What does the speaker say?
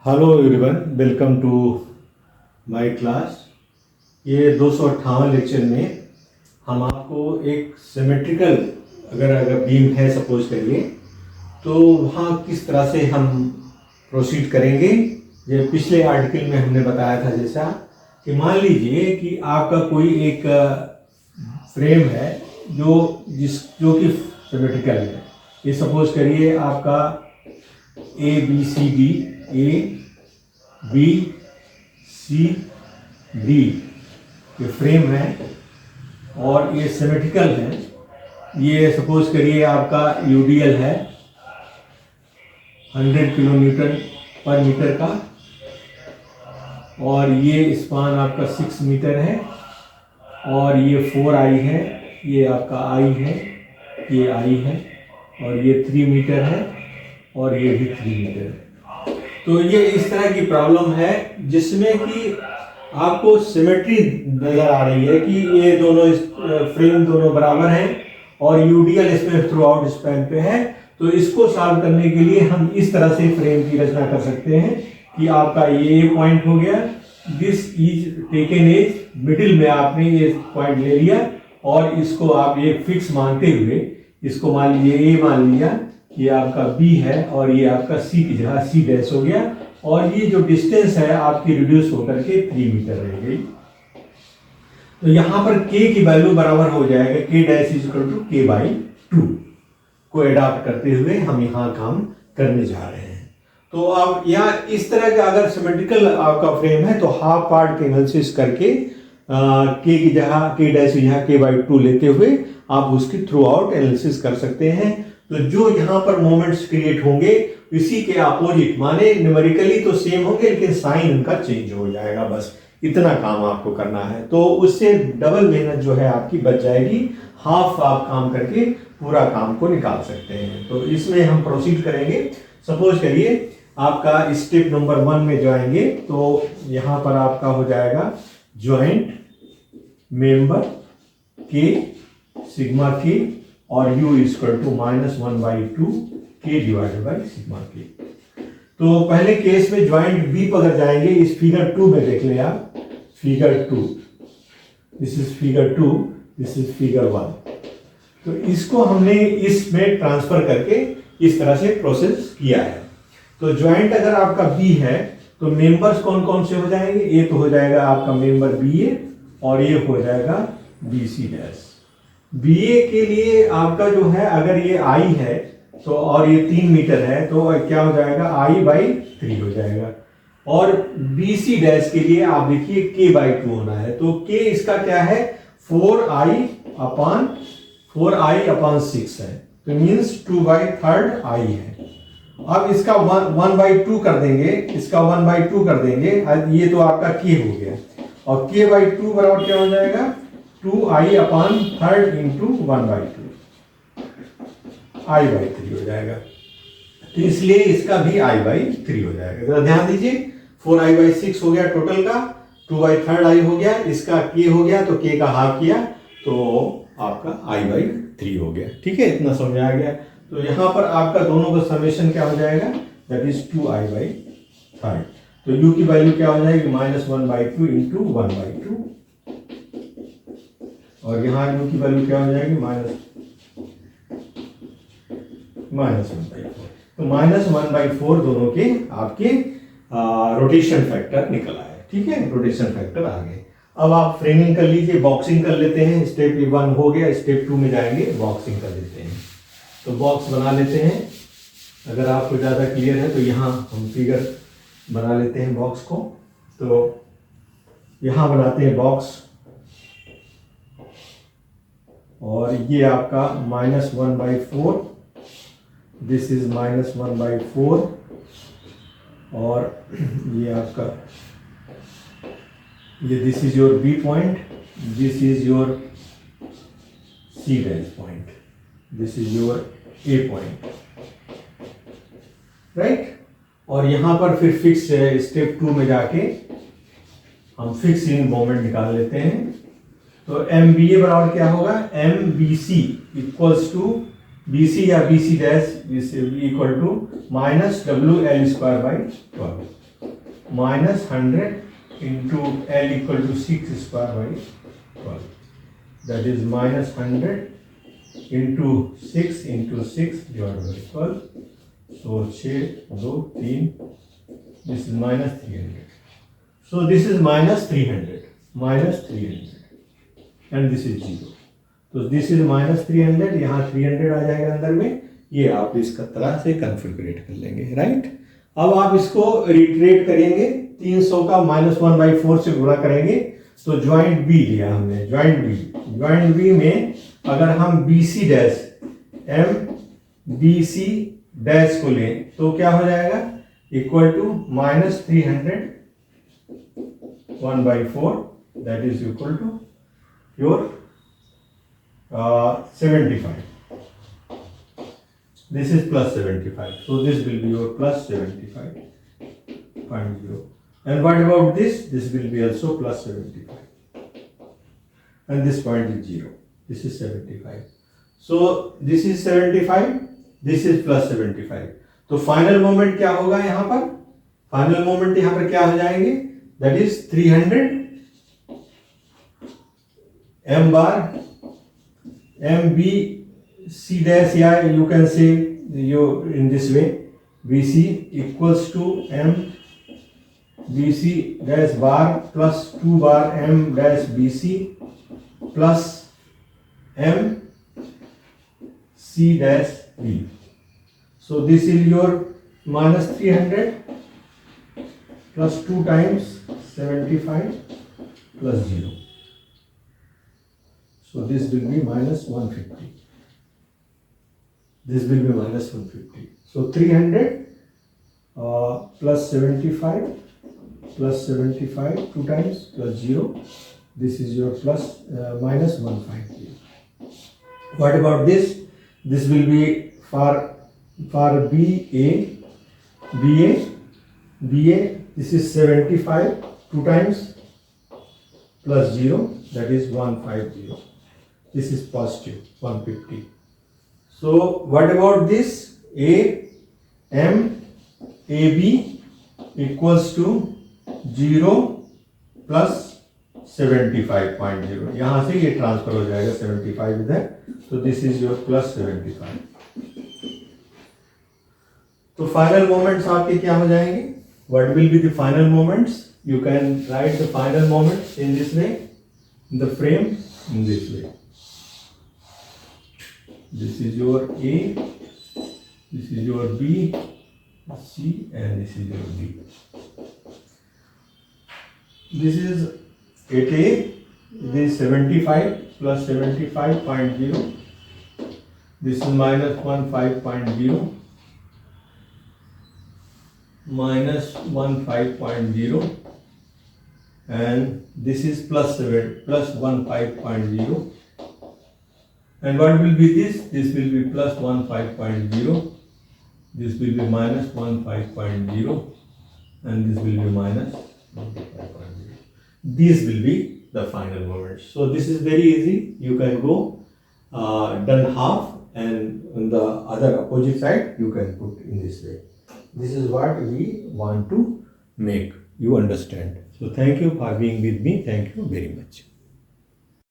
Hello everyone, welcome to my class. ये 258 lecture में हम आपको एक सिमेट्रिकल अगर बीम है सपोज करिए तो वहाँ किस तरह से हम प्रोसीड करेंगे। ये पिछले आर्टिकल में हमने बताया था जैसा कि मान लीजिए कि आपका कोई एक फ्रेम है जो कि सिमेट्रिकल है। ये सपोज करिए आपका A B C D, A B C D ये फ्रेम है और ये सिमेट्रिकल है। ये सपोज करिए आपका यूडीएल है 100 किलो न्यूटन पर मीटर का, और ये स्पान आपका 6 मीटर है, और ये 4i है, ये आपका i है, ये i है, और ये 3 मीटर है, और ये भी 3 मीटर है। तो ये इस तरह की प्रॉब्लम है जिसमें कि आपको सिमेट्री नजर आ रही है कि ये दोनों फ्रेम दोनों बराबर हैं और यूडीएल इसमें थ्रू आउट स्पैन पे है। तो इसको सॉल्व करने के लिए हम इस तरह से फ्रेम की रचना कर सकते हैं कि आपका ये पॉइंट हो गया, this is taken as middle में आपने ये पॉइंट ले लिया और इसको आप ये फिक्स मानते हुए इसको मान लीजिए ए मान लिया, ये आपका B है और ये आपका C की जगह C डैश हो गया, और ये जो डिस्टेंस है आपकी रिड्यूस होकर के 3 मीटर रह गई। तो यहाँ पर K की वैल्यू बराबर हो जाएगा K dash is equal to K by 2 को एडॉप्ट करते हुए हम यहाँ काम करने जा रहे हैं। तो अब यहाँ इस तरह का अगर सिमेट्रिकल आपका फ्रेम है तो हाफ पार्ट के एनालिसिस करके K की जगह K डैश की जगह K बाई 2 लेते हुए आप उसकी थ्रू आउट एनालिसिस कर सकते हैं। तो जो यहाँ पर मोमेंट्स क्रिएट होंगे इसी के अपोजिट, माने न्यूमेरिकली तो सेम होंगे लेकिन साइन उनका चेंज हो जाएगा, बस इतना काम आपको करना है। तो उससे डबल मेहनत जो है आपकी बच जाएगी, हाफ आप काम करके पूरा काम को निकाल सकते हैं। तो इसमें हम प्रोसीड करेंगे। सपोज करिए आपका स्टेप नंबर 1 में जाएंगे तो यहाँ पर आपका हो जाएगा ज्वाइंट मेंबर के सिग्मा के और u equal to -1/2 k divided by sigma के। तो पहले केस में ज्वाइंट बी पर अगर जाएंगे, इस फिगर 2 में देख लें आप, figure 2, this is figure 2, this is figure 1। तो इसको हमने इसमें ट्रांसफर करके इस तरह से प्रोसेस किया है। तो ज्वाइंट अगर आपका बी है तो मेंबर्स कौन कौन से हो जाएंगे, ये तो हो जाएगा आपका मेंबर बी ए और ये हो जाएगा बी सी डैश। बी ए के लिए आपका जो है अगर ये आई है तो और ये 3 मीटर है तो क्या हो जाएगा i बाई 3 हो जाएगा, और बी सी डैश के लिए आप देखिए k बाई 2 होना है। तो k इसका क्या है 4i अपॉन 6 है, तो मीन्स 2/3 i है। अब इसका 1/2 कर देंगे, इसका 1/2 कर देंगे, ये तो आपका k हो गया, और k बाई 2 बराबर क्या हो जाएगा 2i upon 3 into 1/2 i by 3 हो जाएगा। तो इसलिए इसका भी i बाई 3 हो जाएगा। जरा ध्यान दीजिए, 4i बाई 6 हो गया टोटल का, 2/3 i हो गया, इसका k हो गया तो k का हाफ किया तो आपका i बाई 3 हो गया। ठीक है, इतना समझ आ गया। तो यहाँ पर आपका दोनों का समेशन क्या हो जाएगा, दैट इज 2i बाई 3। तो u की वैल्यू क्या हो जाएगी -1/2 इंटू 1/2, और यहाँ u की वैल्यू क्या हो जाएगी -1/4। तो -1/4 दोनों के आपके रोटेशन फैक्टर निकल आए। ठीक है, रोटेशन फैक्टर आ गए। अब आप फ्रेमिंग कर लीजिए, बॉक्सिंग कर लेते हैं। स्टेप 1 हो गया, स्टेप 2 में जाएंगे, बॉक्सिंग कर लेते हैं। तो बॉक्स बना लेते हैं। अगर आपको ज़्यादा क्लियर है तो यहाँ हम फिगर बना लेते हैं बॉक्स को। तो यहाँ बनाते हैं बॉक्स, और ये आपका -1/4, दिस इज -1/4, और ये आपका ये this is your B point, this is your C dash point, this is your A point, right. और यहाँ पर फिर फिक्स स्टेप 2 में जाके हम फिक्स इन मोमेंट निकाल लेते हैं। तो एम बी ए बराबर क्या होगा, M B C equals to B C या B C dash equal to -WL² by 12। minus 100 into L equal to 6 square by 12. That is minus 100 into 6 divided by 12. So 6, 2, 3. This is minus 300. So this is minus 300. Minus 300. And this is 0. तो this is minus 300, यहाँ 300 आ जाएगा अंदर में. ये आप इसका तरह से कन्फिगरेट कर लेंगे, राइट. अब आप इसको रिट्रेट करेंगे, 300 का -1/4 से गुणा करेंगे. तो ज्वाइंट बी लिया हमने, ज्वाइंट बी में अगर हम BC डैश MBC डैश को लें तो क्या हो जाएगा, equal to -300 1/4, that is equal to your 75. This is plus 75. So this will be your plus 75.0. And what about this? This will be also plus 75. And this point is 0. This is 75. So this is 75. This is plus 75. तो final moment क्या होगा यहाँ पर? Final moment यहाँ पर क्या हो जाएंगे? That is 300 m bar MBC dash, yeah, you can say you in this way, BC equals to MBC dash bar plus 2 bar M dash BC plus MC dash B. So this is your minus 300 plus 2 times 75 plus 0. So this will be minus 150. This will be minus 150. So 300 plus 75 plus 75 2 times plus 0. This is your plus minus 150. What about this? This will be for BA. This is 75 2 times plus 0. That is 150. This is positive 150. So what about this? AB equals to 0 plus 75.0. यहाँ से ये transfer हो जाएगा 75 इधर. So this is your plus 75. तो final moments आपके क्या हो जाएंगे? What will be the final moments? You can write the final moments in this way, in the frame in this way. This is your A, this is your B, C, and this is your D. This is at A, this is 75 plus 75.0. This is minus 15.0, minus 15.0, and this is plus 15.0. And what will be this? This will be plus 15.0. This will be minus 15.0. And this will be minus 15.0. These will be the final moments. So this is very easy. You can go done half, and on the other opposite side you can put in this way. This is what we want to make. You understand. So thank you for being with me. Thank you very much.